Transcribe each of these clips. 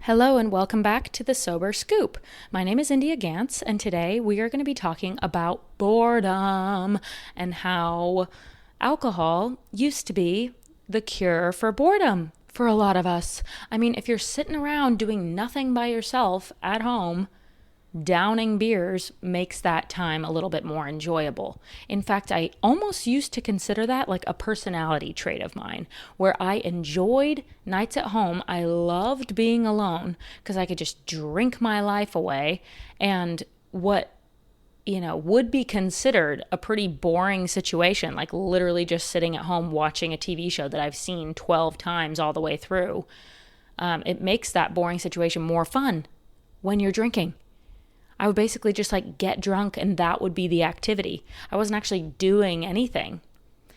Hello and welcome back to the Sober Scoop. My name is India Gantz, and today we are going to be talking about boredom and how alcohol used to be the cure for boredom for a lot of us. I mean, if you're sitting around doing nothing by yourself at home, downing beers makes that time a little bit more enjoyable. In fact, I almost used to consider that like a personality trait of mine, where I enjoyed nights at home. I loved being alone because I could just drink my life away. And what, would be considered a pretty boring situation, like literally just sitting at home watching a TV show that I've seen 12 times all the way through, it makes that boring situation more fun when you're drinking. I would basically just get drunk and that would be the activity. I wasn't actually doing anything.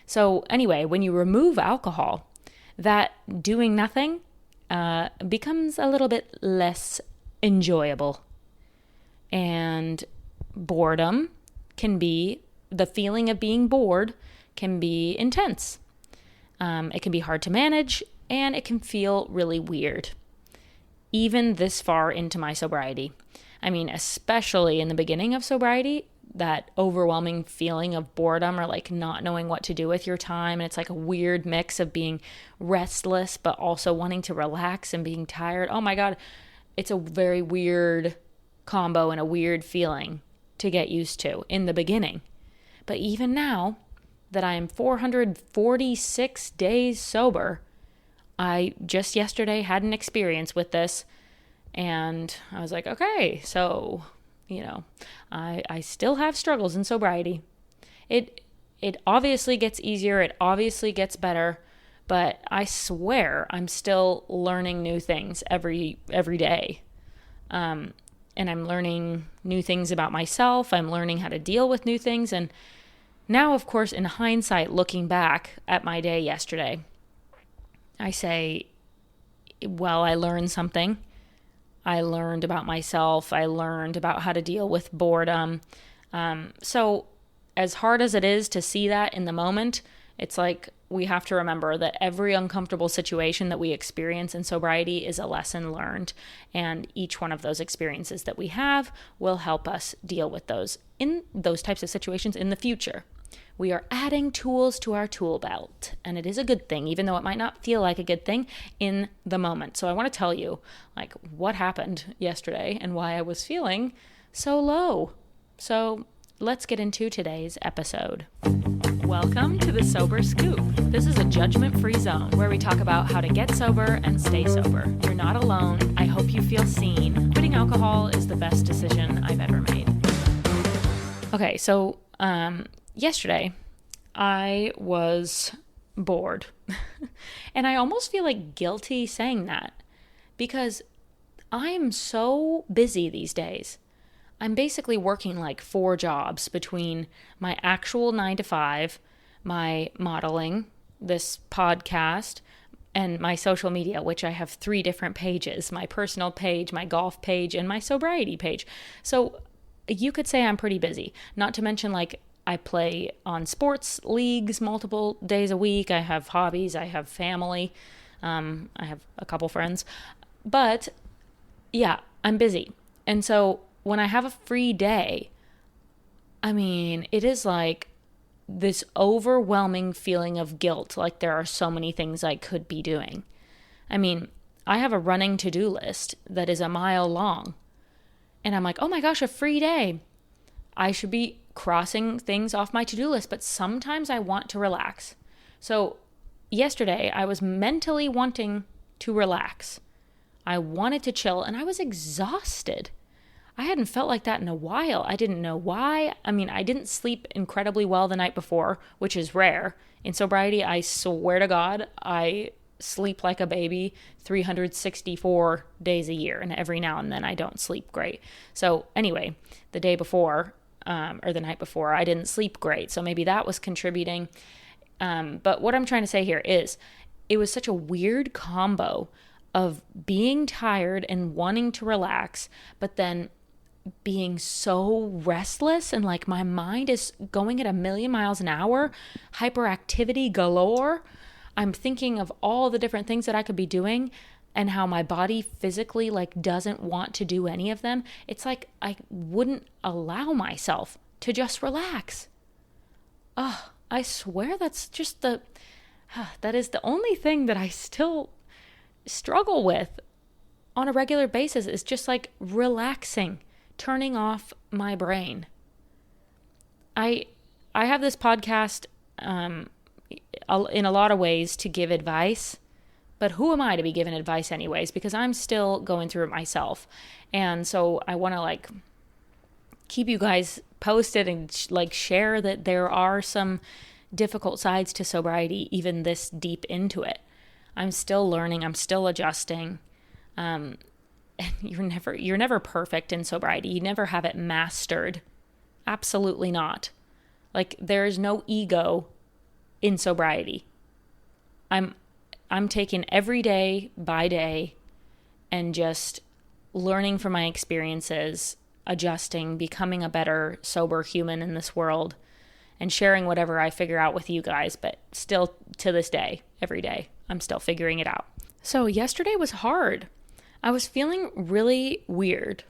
So anyway, when you remove alcohol, that doing nothing becomes a little bit less enjoyable. And boredom the feeling of being bored can be intense. It can be hard to manage and it can feel really weird. Even this far into my sobriety. I mean, especially in the beginning of sobriety, that overwhelming feeling of boredom or not knowing what to do with your time. And it's like a weird mix of being restless, but also wanting to relax and being tired. Oh my God, it's a very weird combo and a weird feeling to get used to in the beginning. But even now that I'm 446 days sober, I just yesterday had an experience with this. And I was like, okay, so, I still have struggles in sobriety. It obviously gets easier. It obviously gets better. But I swear I'm still learning new things every day. And I'm learning new things about myself. I'm learning how to deal with new things. And now, of course, in hindsight, looking back at my day yesterday, I say, well, I learned something. I learned about myself. I learned about how to deal with boredom. So as hard as it is to see that in the moment, it's like we have to remember that every uncomfortable situation that we experience in sobriety is a lesson learned. And each one of those experiences that we have will help us deal with those types of situations in the future. We are adding tools to our tool belt, and it is a good thing, even though it might not feel like a good thing in the moment. So I want to tell you, what happened yesterday and why I was feeling so low. So let's get into today's episode. Welcome to the Sober Scoop. This is a judgment-free zone where we talk about how to get sober and stay sober. You're not alone. I hope you feel seen. Quitting alcohol is the best decision I've ever made. Okay, so yesterday, I was bored. And I almost feel guilty saying that because I am so busy these days. I'm basically working 4 jobs between my actual 9 to 5, my modeling, this podcast, and my social media, which I have 3 different pages, my personal page, my golf page, and my sobriety page. So you could say I'm pretty busy, not to mention I play on sports leagues multiple days a week. I have hobbies. I have family. I have a couple friends. But yeah, I'm busy. And so when I have a free day, it is this overwhelming feeling of guilt. There are so many things I could be doing. I have a running to-do list that is a mile long. And I'm oh my gosh, a free day. I should be crossing things off my to-do list, but sometimes I want to relax. So yesterday I was mentally wanting to relax. I wanted to chill and I was exhausted. I hadn't felt like that in a while. I didn't know why. I didn't sleep incredibly well the night before, which is rare. In sobriety, I swear to God, I sleep like a baby 364 days a year, and every now and then I don't sleep great. So anyway, the day before or the night before, I didn't sleep great. So maybe that was contributing. But what I'm trying to say here is it was such a weird combo of being tired and wanting to relax, but then being so restless and my mind is going at 1,000,000 miles an hour, hyperactivity galore. I'm thinking of all the different things that I could be doing and how my body physically like doesn't want to do any of them, it's like I wouldn't allow myself to just relax. Oh, I swear that's just that is the only thing that I still struggle with on a regular basis, is just like relaxing, turning off my brain. I have this podcast in a lot of ways to give advice, but who am I to be giving advice anyways? Because I'm still going through it myself. And so I want to like keep you guys posted and like share that there are some difficult sides to sobriety, even this deep into it. I'm still learning. I'm still adjusting. And you're never perfect in sobriety. You never have it mastered. Absolutely not. Like there is no ego in sobriety. I'm taking every day by day and just learning from my experiences, adjusting, becoming a better sober human in this world, and sharing whatever I figure out with you guys. But still to this day, every day, I'm still figuring it out. So yesterday was hard. I was feeling really weird.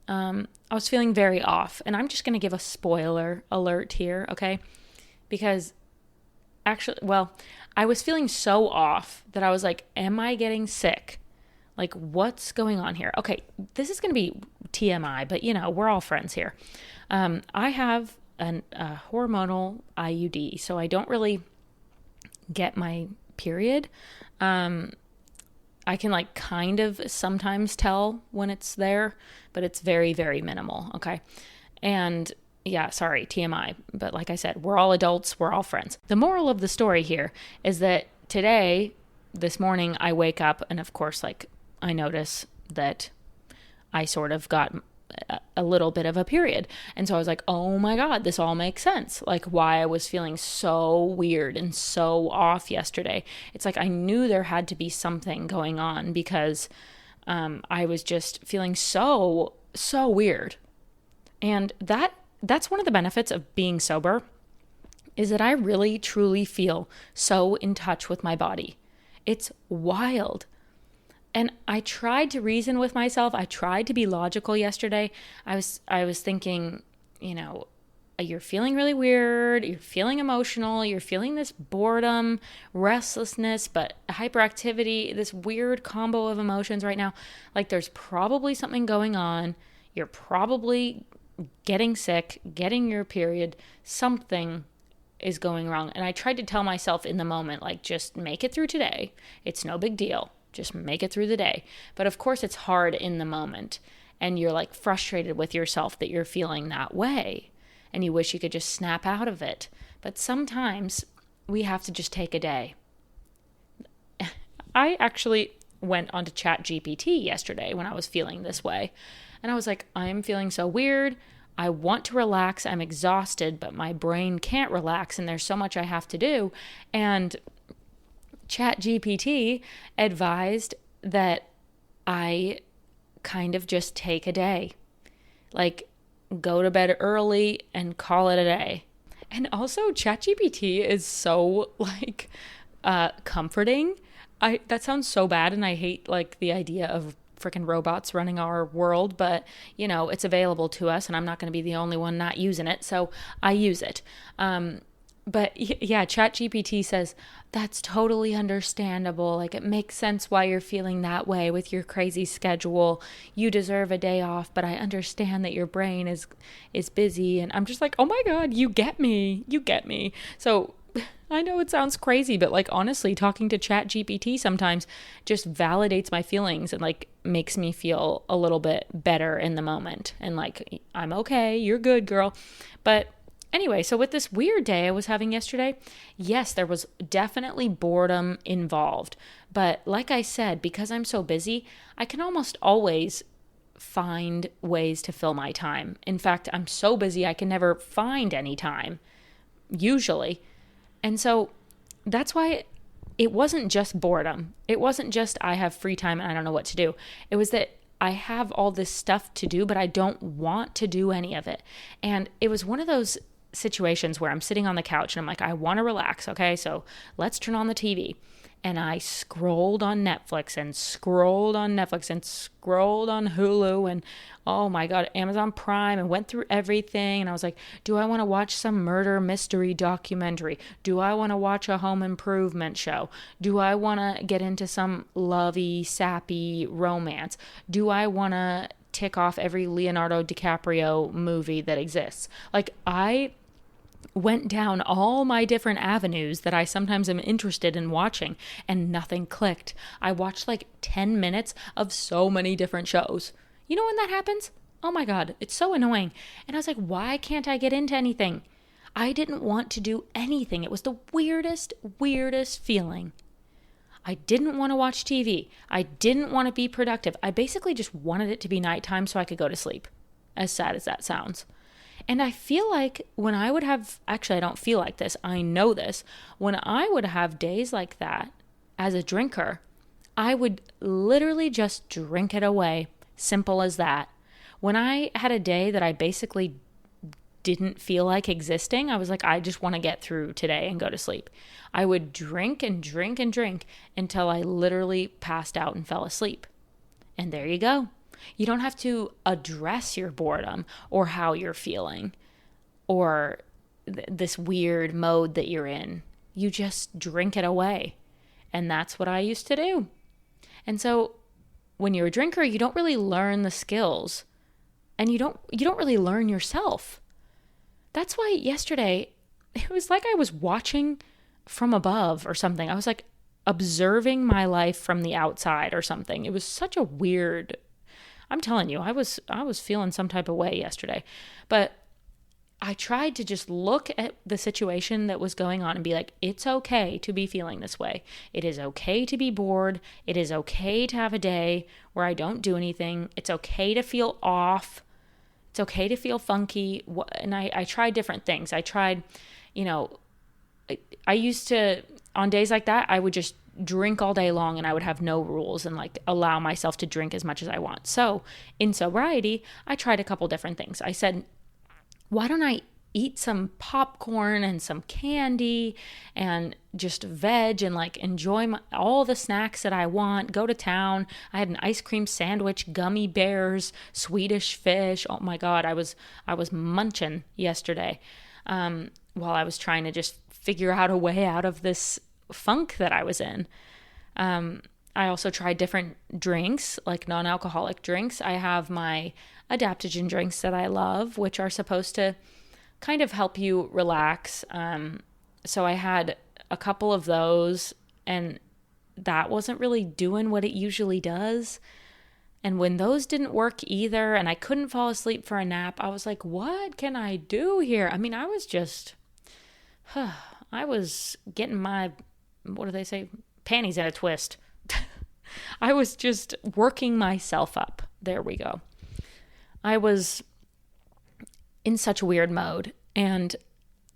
I was feeling very off. And I'm just going to give a spoiler alert here, okay? Because actually, well, I was feeling so off that I was like, am I getting sick? Like, what's going on here? Okay, this is going to be TMI, but you know, we're all friends here. I have a hormonal IUD, so I don't really get my period. I can like kind of sometimes tell when it's there, but it's very, very minimal. Okay. And yeah, sorry, TMI. But like I said, we're all adults. We're all friends. The moral of the story here is that this morning, I wake up and of course, like I notice that I sort of got a little bit of a period. And so I was like, oh my God, this all makes sense. Like why I was feeling so weird and so off yesterday. It's like I knew there had to be something going on because I was just feeling so weird. And that's one of the benefits of being sober, is that I really truly feel so in touch with my body. It's wild. And I tried to reason with myself. I tried to be logical yesterday. I was thinking, you know, you're feeling really weird, you're feeling emotional, you're feeling this boredom, restlessness, but hyperactivity, this weird combo of emotions right now. Like there's probably something going on. You're probably getting sick, getting your period, something is going wrong. And I tried to tell myself in the moment, like, just make it through today. It's no big deal. Just make it through the day. But of course it's hard in the moment. And you're like frustrated with yourself that you're feeling that way. And you wish you could just snap out of it. But sometimes we have to just take a day. I actually went onto ChatGPT yesterday when I was feeling this way. And I was like, I'm feeling so weird. I want to relax. I'm exhausted, but my brain can't relax. And there's so much I have to do. And ChatGPT advised that I kind of just take a day. Like, go to bed early and call it a day. And also, ChatGPT is so, like, comforting. That sounds so bad, and I hate, like, the idea of freaking robots running our world, but you know, it's available to us and I'm not going to be the only one not using it, so I use it. But yeah, ChatGPT says that's totally understandable. Like it makes sense why you're feeling that way with your crazy schedule. You deserve a day off, but I understand that your brain is busy. And I'm just like, oh my God, you get me. You get me. So I know it sounds crazy, but like honestly, talking to ChatGPT sometimes just validates my feelings and like makes me feel a little bit better in the moment. And like, I'm okay, you're good, girl. But anyway, so with this weird day I was having yesterday, yes, there was definitely boredom involved. But like I said, because I'm so busy, I can almost always find ways to fill my time. In fact, I'm so busy I can never find any time, usually. And so that's why it wasn't just boredom. It wasn't just I have free time and I don't know what to do. It was that I have all this stuff to do, but I don't want to do any of it. And it was one of those situations where I'm sitting on the couch and I'm like, I want to relax. Okay, so let's turn on the TV. and I scrolled on Netflix and scrolled on Netflix and scrolled on Hulu and, oh my God, Amazon Prime, and went through everything. And I was like, do I want to watch some murder mystery documentary? Do I want to watch a home improvement show? Do I want to get into some lovey, sappy romance? Do I want to tick off every Leonardo DiCaprio movie that exists? Like, I went down all my different avenues that I sometimes am interested in watching, and nothing clicked. I watched like 10 minutes of so many different shows. You know when that happens? Oh my God, it's so annoying. And I was like, why can't I get into anything? I didn't want to do anything. It was the weirdest feeling. I didn't want to watch TV. I didn't want to be productive. I basically just wanted it to be nighttime so I could go to sleep. As sad as that sounds. And I feel like when I would have, actually, I don't feel like this, I know this, when I would have days like that as a drinker, I would literally just drink it away. Simple as that. When I had a day that I basically didn't feel like existing, I was like, I just want to get through today and go to sleep. I would drink and drink and drink until I literally passed out and fell asleep. And there you go. You don't have to address your boredom or how you're feeling or this weird mode that you're in. You just drink it away. And that's what I used to do. And so when you're a drinker, you don't really learn the skills, and you don't really learn yourself. That's why yesterday it was like I was watching from above or something. I was like observing my life from the outside or something. It was such a weird, I'm telling you, I was feeling some type of way yesterday. But I tried to just look at the situation that was going on and be like, it's okay to be feeling this way. It is okay to be bored. It is okay to have a day where I don't do anything. It's okay to feel off. It's okay to feel funky. And I tried different things. I tried, I used to, on days like that, I would just drink all day long and I would have no rules and like allow myself to drink as much as I want. So in sobriety, I tried a couple different things. I said, why don't I eat some popcorn and some candy and just veg and like enjoy all the snacks that I want, go to town. I had an ice cream sandwich, gummy bears, Swedish fish. Oh my God, I was munching yesterday while I was trying to just figure out a way out of this funk that I was in. I also tried different drinks, like non-alcoholic drinks. I have my adaptogen drinks that I love, which are supposed to kind of help you relax. So I had a couple of those, and that wasn't really doing what it usually does. And when those didn't work either, and I couldn't fall asleep for a nap, I was like, what can I do here? I mean, I was just, I was getting my, what do they say? Panties in a twist. I was just working myself up. There we go. I was in such a weird mode. And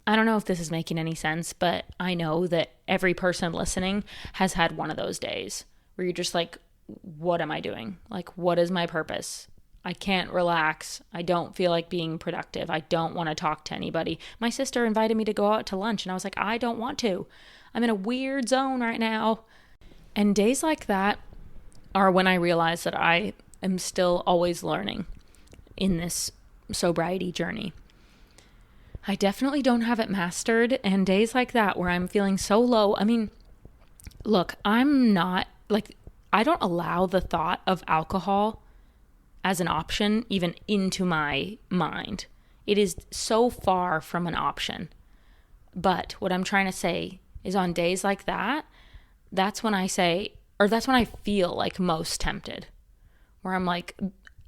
I don't know if this is making any sense, but I know that every person listening has had one of those days where you're just like, what am I doing? Like, what is my purpose? I can't relax. I don't feel like being productive. I don't want to talk to anybody. My sister invited me to go out to lunch, and I was like, I don't want to. I'm in a weird zone right now. And days like that are when I realize that I am still always learning in this sobriety journey. I definitely don't have it mastered, and days like that where I'm feeling so low, I mean, look, I'm not, like, I don't allow the thought of alcohol as an option even into my mind. It is so far from an option. But what I'm trying to say is on days like that, that's when I say, or that's when I feel like most tempted, where I'm like,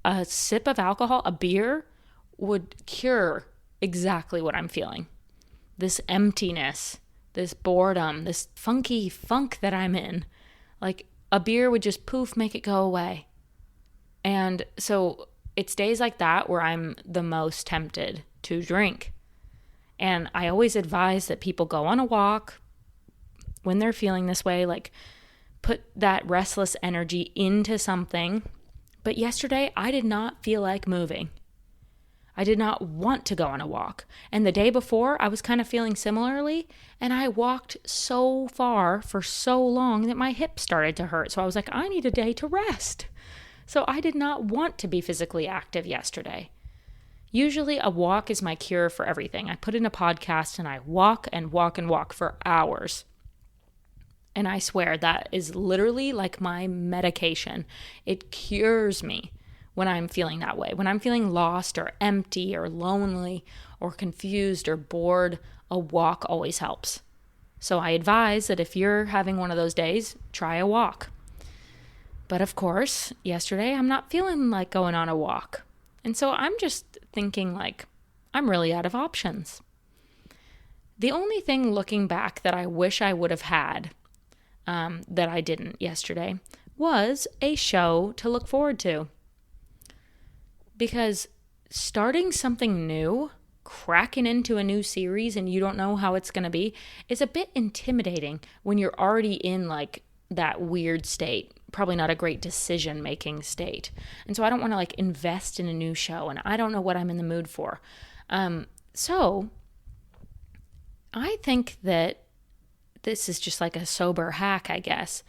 a sip of alcohol, a beer, would cure exactly what I'm feeling. This emptiness, this boredom, this funky funk that I'm in. Like, a beer would just poof, make it go away. And so it's days like that where I'm the most tempted to drink. And I always advise that people go on a walk when they're feeling this way, like put that restless energy into something. But yesterday, I did not feel like moving. I did not want to go on a walk. And the day before, I was kind of feeling similarly, and I walked so far for so long that my hip started to hurt. So I was like, I need a day to rest. So I did not want to be physically active yesterday. Usually a walk is my cure for everything. I put in a podcast and I walk and walk and walk for hours. And I swear that is literally like my medication. It cures me when I'm feeling that way. When I'm feeling lost or empty or lonely or confused or bored, a walk always helps. So I advise that if you're having one of those days, try a walk. But of course, yesterday I'm not feeling like going on a walk. And so I'm just thinking like, I'm really out of options. The only thing looking back that I wish I would have had, that I didn't yesterday, was a show to look forward to. Because starting something new, cracking into a new series and you don't know how it's going to be, is a bit intimidating when you're already in like that weird state. Probably not a great decision-making state. And so I don't want to like invest in a new show and I don't know what I'm in the mood for. So I think that this is just like a sober hack, I guess.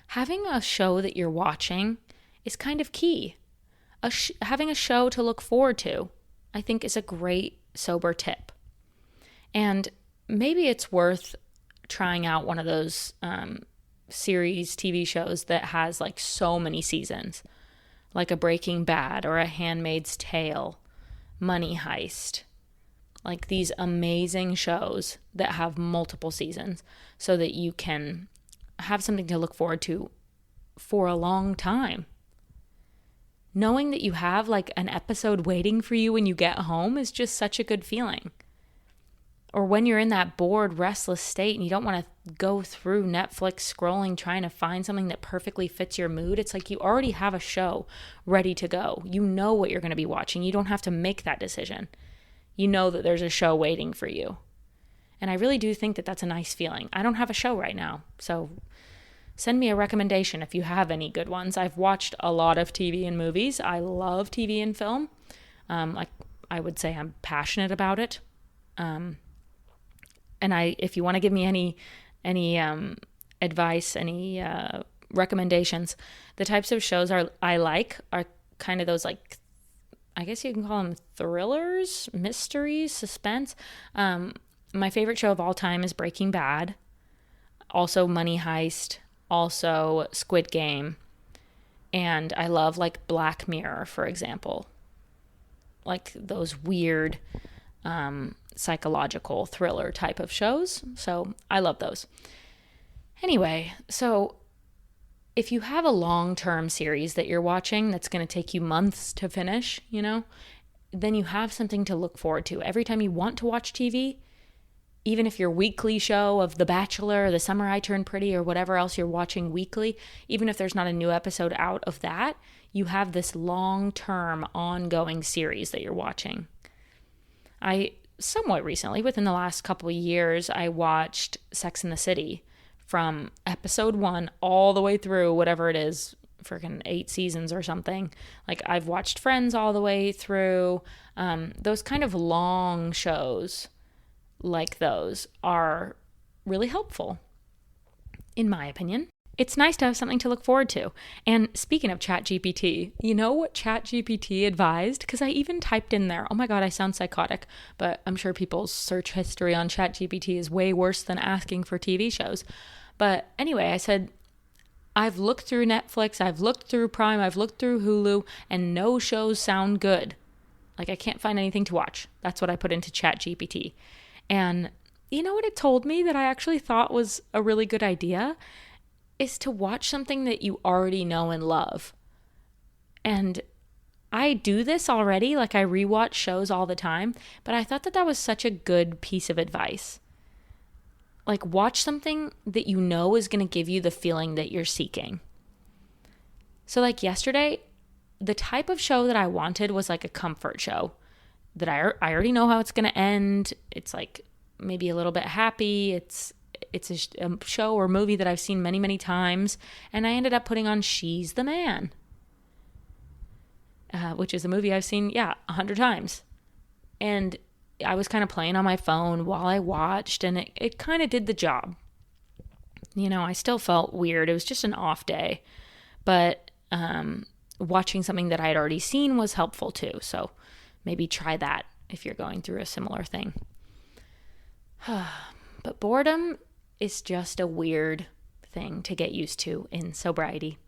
Having a show that you're watching is kind of key. Having a show to look forward to, I think, is a great sober tip. And maybe it's worth trying out one of those series, TV shows that has like so many seasons, like a Breaking Bad or a Handmaid's Tale, Money Heist, like these amazing shows that have multiple seasons so that you can have something to look forward to for a long time. Knowing that you have like an episode waiting for you when you get home is just such a good feeling. Or when you're in that bored, restless state and you don't want to go through Netflix scrolling, trying to find something that perfectly fits your mood. It's like you already have a show ready to go. You know what you're going to be watching. You don't have to make that decision. You know that there's a show waiting for you. And I really do think that that's a nice feeling. I don't have a show right now, so send me a recommendation if you have any good ones. I've watched a lot of TV and movies. I love TV and film. Like I would say I'm passionate about it. And if you want to give me any advice, any recommendations, the types of shows I like are kind of those like, I guess you can call them thrillers, mysteries, suspense. My favorite show of all time is Breaking Bad. Also Money Heist. Also Squid Game. And I love like Black Mirror, for example. Like those weird psychological thriller type of shows. So I love those. Anyway, so if you have a long-term series that you're watching that's going to take you months to finish, then you have something to look forward to. Every time you want to watch TV, even if your weekly show of The Bachelor or The Summer I Turned Pretty or whatever else you're watching weekly, even if there's not a new episode out of that, you have this long-term ongoing series that you're watching. I somewhat recently, within the last couple of years, I watched Sex and the City from episode 1 all the way through whatever it is, freaking 8 seasons or something. Like I've watched Friends all the way through. Those kind of long shows like those are really helpful, in my opinion. It's nice to have something to look forward to. And speaking of ChatGPT, you know what ChatGPT advised? Because I even typed in there, oh my God, I sound psychotic, but I'm sure people's search history on ChatGPT is way worse than asking for TV shows. But anyway, I said, I've looked through Netflix, I've looked through Prime, I've looked through Hulu, and no shows sound good. Like I can't find anything to watch. That's what I put into ChatGPT. And you know what it told me that I actually thought was a really good idea? Is to watch something that you already know and love. And I do this already, like I rewatch shows all the time, but I thought that was such a good piece of advice. Like watch something that you know is going to give you the feeling that you're seeking. So like yesterday, the type of show that I wanted was like a comfort show that I already know how it's going to end. It's like maybe a little bit happy. It's a show or movie that I've seen many, many times. And I ended up putting on She's the Man, which is a movie I've seen, 100 times. And I was kind of playing on my phone while I watched, and it kind of did the job. I still felt weird. It was just an off day. But watching something that I had already seen was helpful too. So maybe try that if you're going through a similar thing. But boredom is just a weird thing to get used to in sobriety.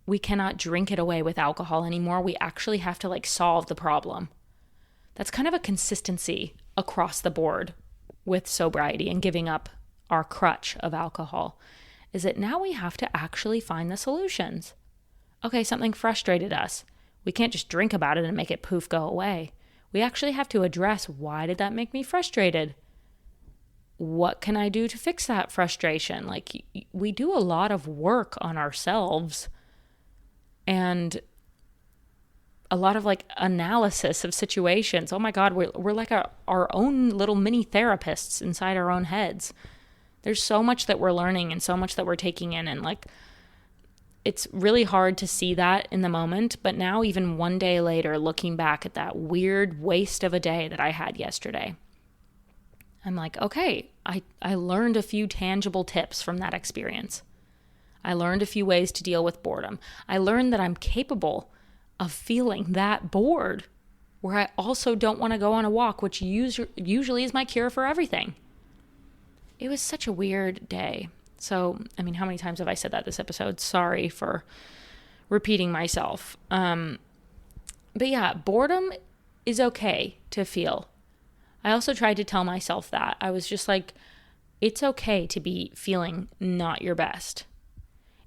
We cannot drink it away with alcohol anymore. We actually have to solve the problem. That's kind of a consistency across the board with sobriety and giving up our crutch of alcohol, is that now we have to actually find the solutions. Okay, something frustrated us. We can't just drink about it and make it poof go away. We actually have to address, why did that make me frustrated? What can I do to fix that frustration? We do a lot of work on ourselves and a lot of analysis of situations. Oh my God, we're like our own little mini therapists inside our own heads. There's so much that we're learning and so much that we're taking in, and it's really hard to see that in the moment. But now, even one day later, looking back at that weird waste of a day that I had yesterday, I'm like, okay, I learned a few tangible tips from that experience. I learned a few ways to deal with boredom. I learned that I'm capable of feeling that bored, where I also don't want to go on a walk, which usually is my cure for everything. It was such a weird day. So, how many times have I said that this episode? Sorry for repeating myself. But yeah, boredom is okay to feel. I also tried to tell myself that. I was just like, it's okay to be feeling not your best.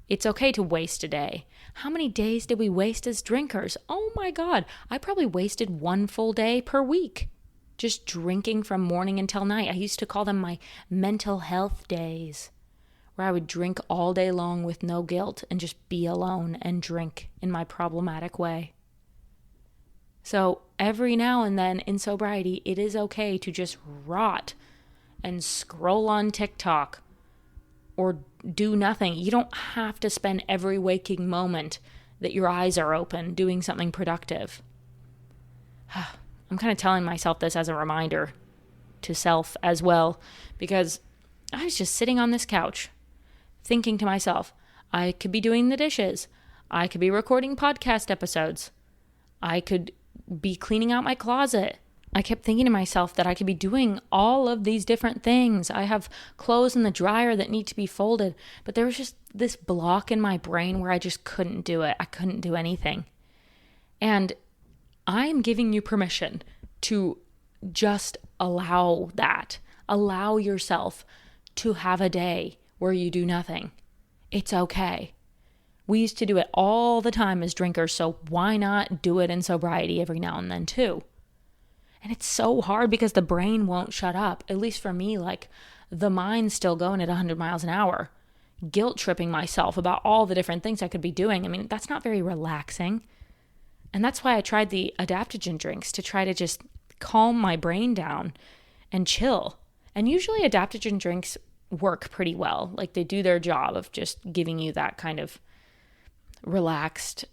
It's okay to waste a day. How many days did we waste as drinkers? Oh my God, I probably wasted one full day per week. Just drinking from morning until night. I used to call them my mental health days, where I would drink all day long with no guilt and just be alone and drink in my problematic way. So every now and then in sobriety, it is okay to just rot and scroll on TikTok or do nothing. You don't have to spend every waking moment that your eyes are open doing something productive. I'm kind of telling myself this as a reminder to self as well, because I was just sitting on this couch thinking to myself, I could be doing the dishes. I could be recording podcast episodes. I could be cleaning out my closet. I kept thinking to myself that I could be doing all of these different things. I have clothes in the dryer that need to be folded, but there was just this block in my brain where I just couldn't do it. I couldn't do anything. And I'm giving you permission to just allow that. Allow yourself to have a day where you do nothing. It's okay. We used to do it all the time as drinkers, so why not do it in sobriety every now and then too? And it's so hard because the brain won't shut up. At least for me, the mind's still going at 100 miles an hour. Guilt tripping myself about all the different things I could be doing. That's not very relaxing. And that's why I tried the adaptogen drinks, to try to just calm my brain down and chill. And usually adaptogen drinks work pretty well. They do their job of just giving you that kind of relaxed,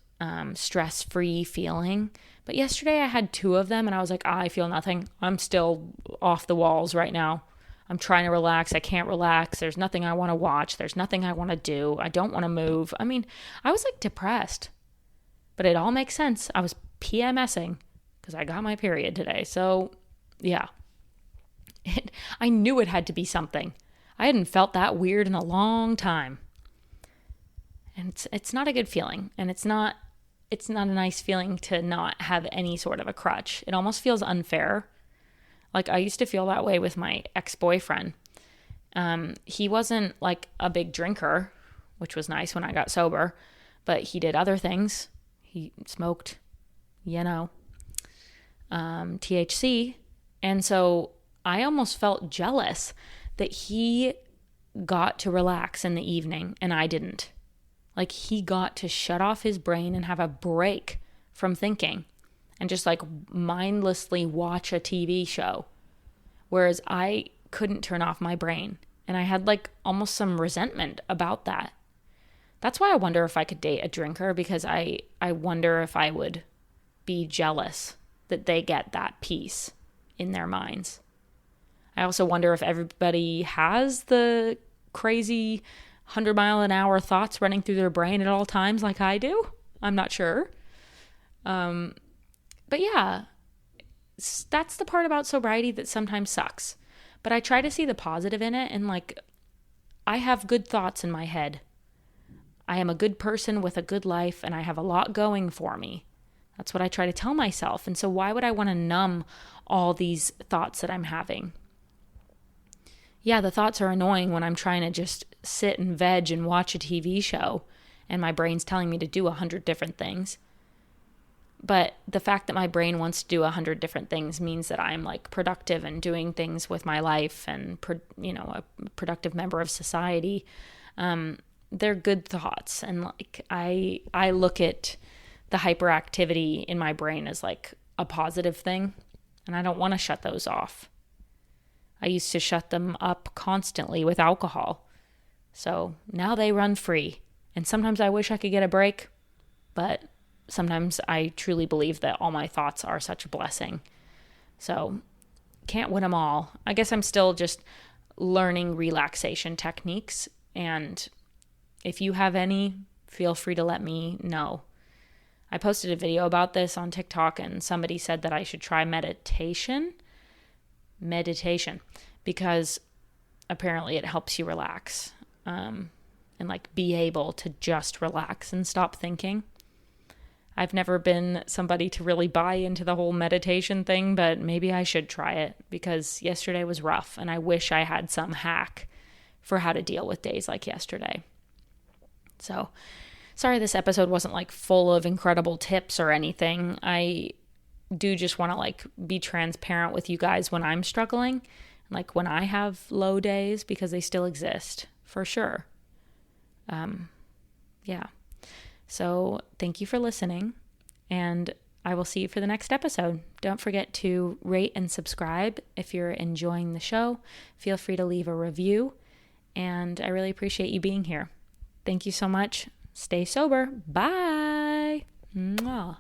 stress-free feeling. But yesterday I had 2 of them and I was like, I feel nothing. I'm still off the walls right now. I'm trying to relax. I can't relax. There's nothing I want to watch. There's nothing I want to do. I don't want to move. I was depressed. But it all makes sense. I was PMSing because I got my period today. So, yeah. I knew it had to be something. I hadn't felt that weird in a long time. And it's not a good feeling. And it's not a nice feeling to not have any sort of a crutch. It almost feels unfair. I used to feel that way with my ex-boyfriend. He wasn't a big drinker, which was nice when I got sober, but he did other things. He smoked, THC. And so I almost felt jealous that he got to relax in the evening and I didn't. He got to shut off his brain and have a break from thinking and just mindlessly watch a TV show. Whereas I couldn't turn off my brain. And I had almost some resentment about that. That's why I wonder if I could date a drinker, because I wonder if I would be jealous that they get that peace in their minds. I also wonder if everybody has the crazy 100-mile-an-hour thoughts running through their brain at all times like I do. I'm not sure. But yeah, that's the part about sobriety that sometimes sucks. But I try to see the positive in it, and like, I have good thoughts in my head. I am a good person with a good life, and I have a lot going for me. That's what I try to tell myself. And so why would I want to numb all these thoughts that I'm having? Yeah, the thoughts are annoying when I'm trying to just sit and veg and watch a TV show and my brain's telling me to do 100 different things. But the fact that my brain wants to do 100 different things means that I'm like productive and doing things with my life and, a productive member of society. They're good thoughts. And like, I look at the hyperactivity in my brain as like a positive thing, and I don't want to shut those off. I used to shut them up constantly with alcohol. So now they run free. And sometimes I wish I could get a break, but sometimes I truly believe that all my thoughts are such a blessing. So can't win them all. I guess I'm still just learning relaxation techniques. And if you have any, feel free to let me know. I posted a video about this on TikTok, and somebody said that I should try meditation, because apparently it helps you relax, and like be able to just relax and stop thinking. I've never been somebody to really buy into the whole meditation thing, but maybe I should try it, because yesterday was rough and I wish I had some hack for how to deal with days like yesterday. So sorry this episode wasn't like full of incredible tips or anything. I do just want to like be transparent with you guys when I'm struggling, like when I have low days, because they still exist for sure. Yeah. So thank you for listening, and I will see you for the next episode. Don't forget to rate and subscribe if you're enjoying the show. Feel free to leave a review, and I really appreciate you being here. Thank you so much. Stay sober. Bye. Mwah.